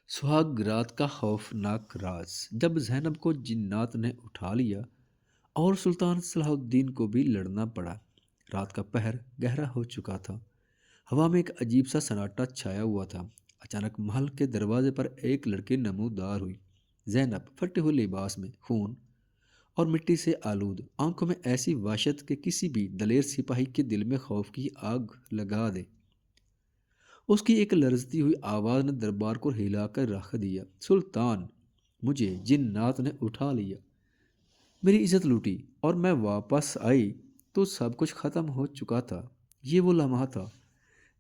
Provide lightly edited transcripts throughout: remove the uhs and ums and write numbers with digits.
سہاگ رات کا خوفناک راز جب زینب کو جنات نے اٹھا لیا اور سلطان صلاح الدین کو بھی لڑنا پڑا۔ رات کا پہر گہرا ہو چکا تھا، ہوا میں ایک عجیب سا سناٹا چھایا ہوا تھا۔ اچانک محل کے دروازے پر ایک لڑکی نمودار ہوئی۔ زینب پھٹے ہوئے لباس میں، خون اور مٹی سے آلود، آنکھوں میں ایسی وحشت کہ کسی بھی دلیر سپاہی کے دل میں خوف کی آگ لگا دے۔ اس کی ایک لرزتی ہوئی آواز نے دربار کو ہلا کر رکھ دیا۔ سلطان، مجھے جنات نے اٹھا لیا، میری عزت لوٹی اور میں واپس آئی تو سب کچھ ختم ہو چکا تھا۔ یہ وہ لمحہ تھا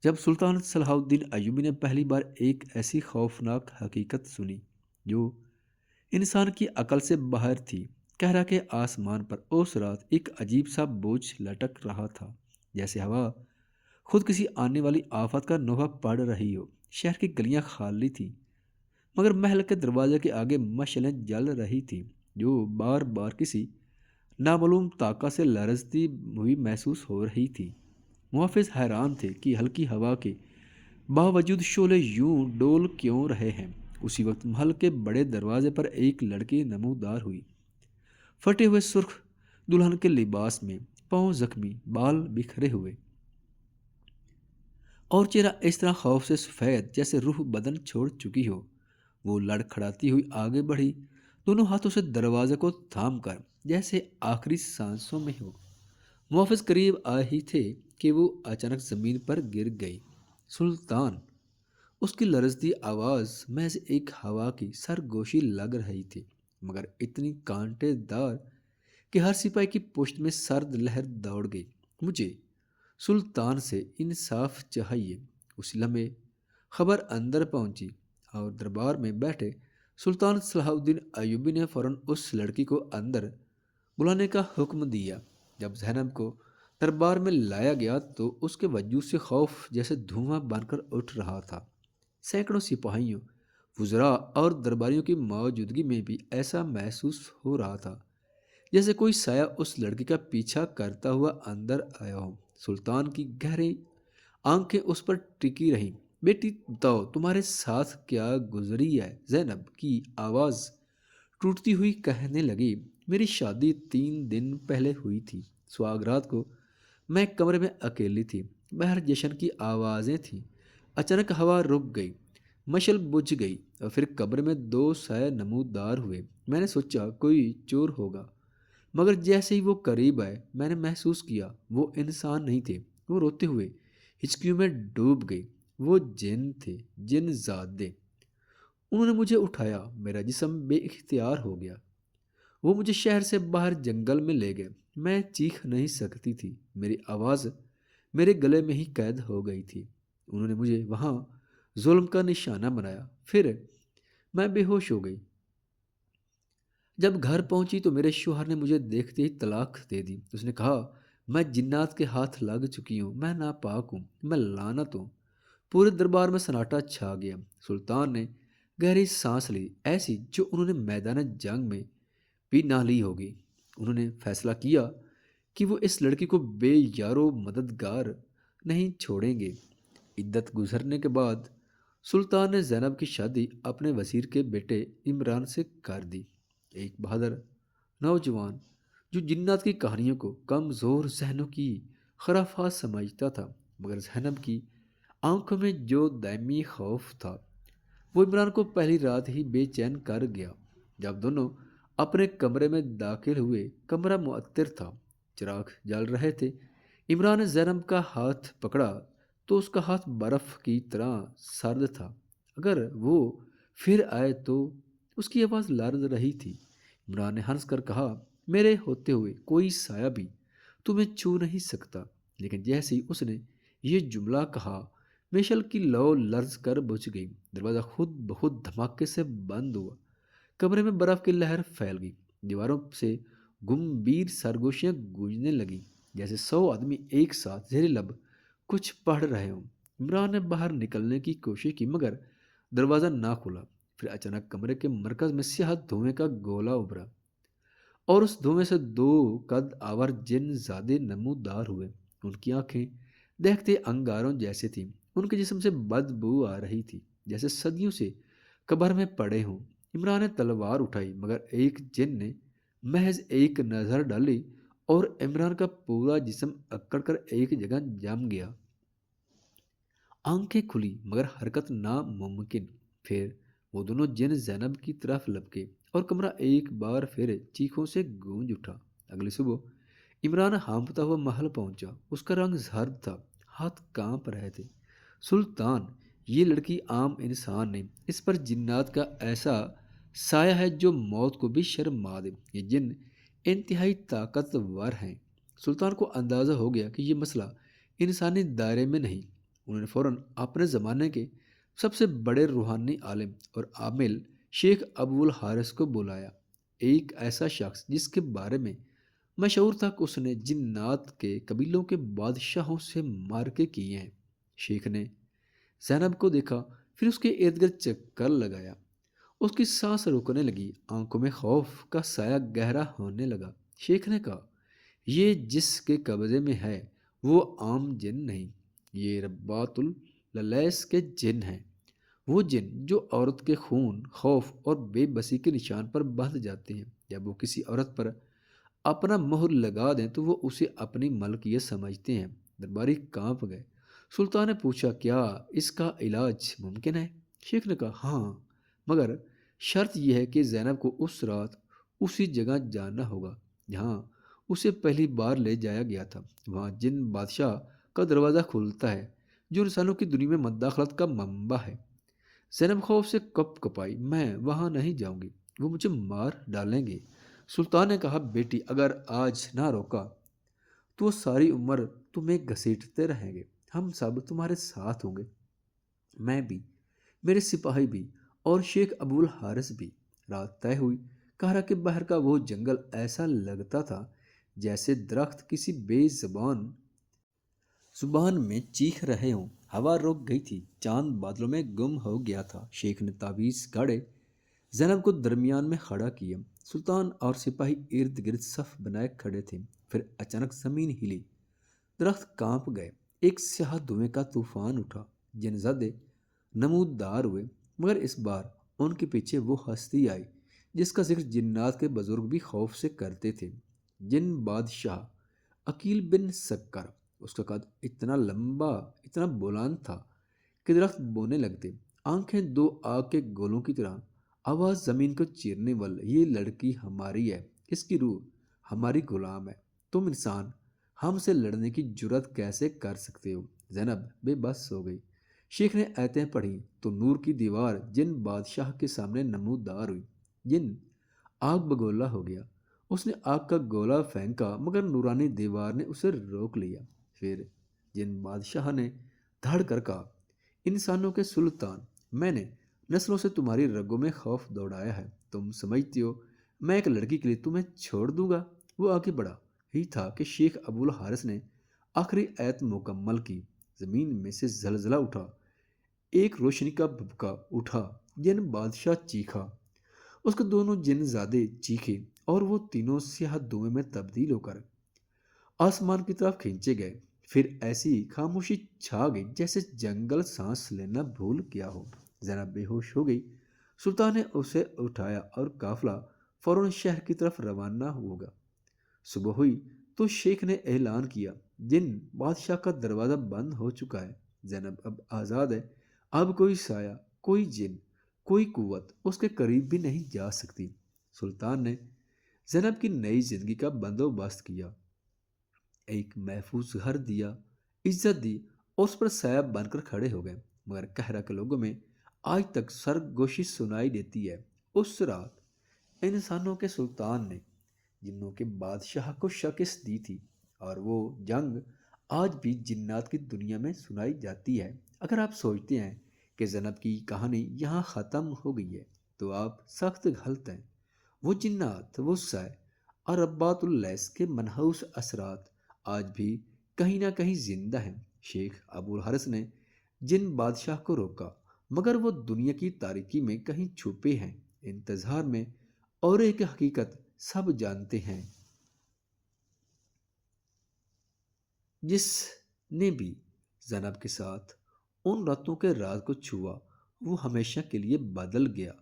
جب سلطان صلاح الدین ایوبی نے پہلی بار ایک ایسی خوفناک حقیقت سنی جو انسان کی عقل سے باہر تھی۔ کہرا کے آسمان پر اس رات ایک عجیب سا بوجھ لٹک رہا تھا، جیسے ہوا خود کسی آنے والی آفت کا نوحہ پڑھ رہی ہو۔ شہر کی گلیاں خالی تھیں، مگر محل کے دروازے کے آگے مشعلیں جل رہی تھیں جو بار بار کسی نامعلوم طاقت سے لرزتی ہوئی محسوس ہو رہی تھی۔ محافظ حیران تھے کہ ہلکی ہوا کے باوجود شعلے یوں ڈول کیوں رہے ہیں۔ اسی وقت محل کے بڑے دروازے پر ایک لڑکی نمودار ہوئی، پھٹے ہوئے سرخ دلہن کے لباس میں، پاؤں زخمی، بال بکھرے ہوئے اور چہرہ اس طرح خوف سے سفید جیسے روح بدن چھوڑ چکی ہو۔ وہ لڑکھڑاتی ہوئی آگے بڑھی، دونوں ہاتھوں سے دروازے کو تھام کر، جیسے آخری سانسوں میں ہو۔ محافظ قریب آئے ہی تھے کہ وہ اچانک زمین پر گر گئی۔ سلطان! اس کی لرزتی آواز محض ایک ہوا کی سرگوشی لگ رہی تھی، مگر اتنی کانٹے دار کہ ہر سپاہی کی پشت میں سرد لہر دوڑ گئی۔ مجھے سلطان سے انصاف چاہیے۔ اسی لمحے خبر اندر پہنچی اور دربار میں بیٹھے سلطان صلاح الدین ایوبی نے فوراً اس لڑکی کو اندر بلانے کا حکم دیا۔ جب زینب کو دربار میں لایا گیا تو اس کے وجود سے خوف جیسے دھواں بن کر اٹھ رہا تھا۔ سینکڑوں سپاہیوں، وزراء اور درباریوں کی موجودگی میں بھی ایسا محسوس ہو رہا تھا جیسے کوئی سایہ اس لڑکی کا پیچھا کرتا ہوا اندر آیا ہو۔ سلطان کی گہری آنکھیں اس پر ٹکی رہیں۔ بیٹی بتاؤ، تمہارے ساتھ کیا گزری ہے؟ زینب کی آواز ٹوٹتی ہوئی کہنے لگی۔ میری شادی 3 دن پہلے ہوئی تھی۔ سہاگ رات کو میں کمرے میں اکیلی تھی، باہر جشن کی آوازیں تھیں۔ اچانک ہوا رک گئی، مشعل بجھ گئی اور پھر کمرے میں 2 سائے نمودار ہوئے۔ میں نے سوچا کوئی چور ہوگا، مگر جیسے ہی وہ قریب آئے میں نے محسوس کیا وہ انسان نہیں تھے۔ وہ روتے ہوئے ہچکیوں میں ڈوب گئی۔ وہ جن تھے، جن زادے۔ انہوں نے مجھے اٹھایا، میرا جسم بے اختیار ہو گیا۔ وہ مجھے شہر سے باہر جنگل میں لے گئے۔ میں چیخ نہیں سکتی تھی، میری آواز میرے گلے میں ہی قید ہو گئی تھی۔ انہوں نے مجھے وہاں ظلم کا نشانہ بنایا، پھر میں بے ہوش ہو گئی۔ جب گھر پہنچی تو میرے شوہر نے مجھے دیکھتے ہی طلاق دے دی۔ اس نے کہا میں جنات کے ہاتھ لگ چکی ہوں، میں ناپاک ہوں، میں لعنت ہوں۔ پورے دربار میں سناٹا چھا گیا۔ سلطان نے گہری سانس لی، ایسی جو انہوں نے میدان جنگ میں بھی نہ لی ہوگی۔ انہوں نے فیصلہ کیا کہ وہ اس لڑکی کو بے یار و مددگار نہیں چھوڑیں گے۔ عدت گزرنے کے بعد سلطان نے زینب کی شادی اپنے وزیر کے بیٹے عمران سے کر دی، ایک بہادر نوجوان جو جنات کی کہانیوں کو کمزور ذہنوں کی خرافات سمجھتا تھا۔ مگر زینب کی آنکھوں میں جو دائمی خوف تھا وہ عمران کو پہلی رات ہی بے چین کر گیا۔ جب دونوں اپنے کمرے میں داخل ہوئے، کمرہ معطر تھا، چراغ جل رہے تھے۔ عمران نے زینب کا ہاتھ پکڑا تو اس کا ہاتھ برف کی طرح سرد تھا۔ اگر وہ پھر آئے تو؟ اس کی آواز لرز رہی تھی۔ عمران نے ہنس کر کہا میرے ہوتے ہوئے کوئی سایہ بھی تمہیں چھو نہیں سکتا۔ لیکن جیسے ہی اس نے یہ جملہ کہا مشعل کی لو لرز کر بجھ گئی۔ دروازہ خود بخود دھماکے سے بند ہوا، کمرے میں برف کی لہر پھیل گئی، دیواروں سے گمبھیر سرگوشیاں گونجنے لگیں جیسے 100 آدمی ایک ساتھ زیر لب کچھ پڑھ رہے ہوں۔ عمران نے باہر نکلنے کی کوشش کی مگر دروازہ نہ کھلا۔ پھر اچانک کمرے کے مرکز میں سیاہ دھوئیں کا گولا ابھرا اور اس دھوئیں سے 2 قد آور جن زادے نمودار ہوئے۔ ان کی آنکھیں دیکھتے انگاروں جیسے تھیں، ان کے جسم سے بدبو آ رہی تھی جیسے صدیوں سے قبر میں پڑے ہوں۔ عمران نے تلوار اٹھائی مگر ایک جن نے محض ایک نظر ڈالی اور عمران کا پورا جسم اکڑ کر ایک جگہ جم گیا۔ آنکھیں کھلی مگر حرکت ناممکن۔ پھر وہ دونوں جن زینب کی طرف لپکے اور کمرہ ایک بار پھر چیخوں سے گونج اٹھا۔ اگلی صبح عمران ہانپتا ہوا محل پہنچا۔ اس کا رنگ زرد تھا، ہاتھ کانپ رہے تھے۔ سلطان، یہ لڑکی عام انسان نہیں، اس پر جنات کا ایسا سایہ ہے جو موت کو بھی شرما دے۔ یہ جن انتہائی طاقتور ہیں۔ سلطان کو اندازہ ہو گیا کہ یہ مسئلہ انسانی دائرے میں نہیں۔ انہوں نے فوراً اپنے زمانے کے سب سے بڑے روحانی عالم اور عامل شیخ ابو الحارث کو بلایا، ایک ایسا شخص جس کے بارے میں مشہور تھا کہ اس نے جنات کے قبیلوں کے بادشاہوں سے مارکے کیے ہیں۔ شیخ نے زینب کو دیکھا، پھر اس کے ارد گرد چکر لگایا۔ اس کی سانس رکنے لگی، آنکھوں میں خوف کا سایہ گہرا ہونے لگا۔ شیخ نے کہا، یہ جس کے قبضے میں ہے وہ عام جن نہیں، یہ ربات اللیس کے جن ہیں۔ وہ جن جو عورت کے خون، خوف اور بے بسی کے نشان پر بندھ جاتے ہیں۔ جب وہ کسی عورت پر اپنا مہر لگا دیں تو وہ اسے اپنی ملکیت سمجھتے ہیں۔ درباری کانپ گئے۔ سلطان نے پوچھا، کیا اس کا علاج ممکن ہے؟ شیخ نے کہا، ہاں، مگر شرط یہ ہے کہ زینب کو اس رات اسی جگہ جانا ہوگا جہاں اسے پہلی بار لے جایا گیا تھا۔ وہاں جن بادشاہ کا دروازہ کھلتا ہے جو انسانوں کی دنیا میں مداخلت کا منبع ہے۔ زینب خوف سے کپ کپائی، میں وہاں نہیں جاؤں گی، وہ مجھے مار ڈالیں گے۔ سلطان نے کہا، بیٹی، اگر آج نہ روکا تو وہ ساری عمر تمہیں گھسیٹتے رہیں گے۔ ہم سب تمہارے ساتھ ہوں گے، میں بھی، میرے سپاہی بھی، اور شیخ ابو الحارث بھی۔ رات طے ہوئی۔ کہرا کے باہر کا وہ جنگل ایسا لگتا تھا جیسے درخت کسی بے زبان میں چیخ رہے ہوں۔ ہوا رک گئی تھی، چاند بادلوں میں گم ہو گیا تھا۔ شیخ نے تعویذ گاڑے زینب کو درمیان میں کھڑا کیا۔ سلطان اور سپاہی ارد گرد صف بنائے کھڑے تھے۔ پھر اچانک زمین ہلی، درخت کانپ گئے، ایک سیاہ دھوئیں کا طوفان اٹھا۔ جن زدے نمودار ہوئے، مگر اس بار ان کے پیچھے وہ ہستی آئی جس کا ذکر جنات کے بزرگ بھی خوف سے کرتے تھے۔ جن بادشاہ عقیل بن سکر۔ اس کا قد اتنا لمبا، اتنا بلند تھا کہ درخت بونے لگتے، آنکھیں دو آگ کے گولوں کی طرح، آواز زمین کو چیرنے والا، یہ لڑکی ہماری ہے، اس کی روح ہماری غلام ہے، تم انسان ہم سے لڑنے کی جرت کیسے کر سکتے ہو؟ زینب بے بس ہو گئی۔ شیخ نے آیتیں پڑھی تو نور کی دیوار جن بادشاہ کے سامنے نمودار ہوئی۔ جن آگ بگولا ہو گیا۔ اس نے آگ کا گولا پھینکا مگر نورانی دیوار نے اسے روک لیا۔ پھر جن بادشاہ نے دھڑ کر کہا، انسانوں کے سلطان، میں نے نسلوں سے تمہاری رگوں میں خوف دوڑایا ہے، تم سمجھتی ہو میں ایک لڑکی کے لیے تمہیں چھوڑ دوں گا؟ وہ آگے بڑھا ہی تھا کہ شیخ ابو الحارث نے آخری ایت مکمل کی۔ زمین میں سے زلزلہ اٹھا، ایک روشنی کا بھبکا اٹھا، جن بادشاہ چیخا، اس کے دونوں جن زادے چیخے اور وہ تینوں سیاہ دھوئیں میں تبدیل ہو کر آسمان کی طرف کھینچے گئے۔ پھر ایسی خاموشی چھا گئی جیسے جنگل سانس لینا بھول گیا ہو۔ زینب بے ہوش ہو گئی۔ سلطان نے اسے اٹھایا اور قافلہ فوراً شہر کی طرف روانہ ہوگا۔ صبح ہوئی تو شیخ نے اعلان کیا، جن بادشاہ کا دروازہ بند ہو چکا ہے، زینب اب آزاد ہے، اب کوئی سایہ، کوئی جن، کوئی قوت اس کے قریب بھی نہیں جا سکتی۔ سلطان نے زینب کی نئی زندگی کا بندوبست کیا، ایک محفوظ گھر دیا، عزت دی اور اس پر سایہ بن کر کھڑے ہو گئے۔ مگر کہرا کے لوگوں میں آج تک سرگوشی سنائی دیتی ہے۔ اس رات انسانوں کے سلطان نے جنوں کے بادشاہ کو شکست دی تھی، اور وہ جنگ آج بھی جنات کی دنیا میں سنائی جاتی ہے۔ اگر آپ سوچتے ہیں کہ زینب کی کہانی یہاں ختم ہو گئی ہے تو آپ سخت غلط ہیں۔ وہ جنات، وہ سائے اور ربات اللیس کے منحوس اثرات آج بھی کہیں نہ کہیں زندہ ہیں۔ شیخ ابو الحرث نے جن بادشاہ کو روکا، مگر وہ دنیا کی تاریکی میں کہیں چھپے ہیں، انتظار میں، اور ایک حقیقت سب جانتے ہیں، جس نے بھی زینب کے ساتھ ان راتوں کے راز کو چھوا وہ ہمیشہ کے لیے بدل گیا۔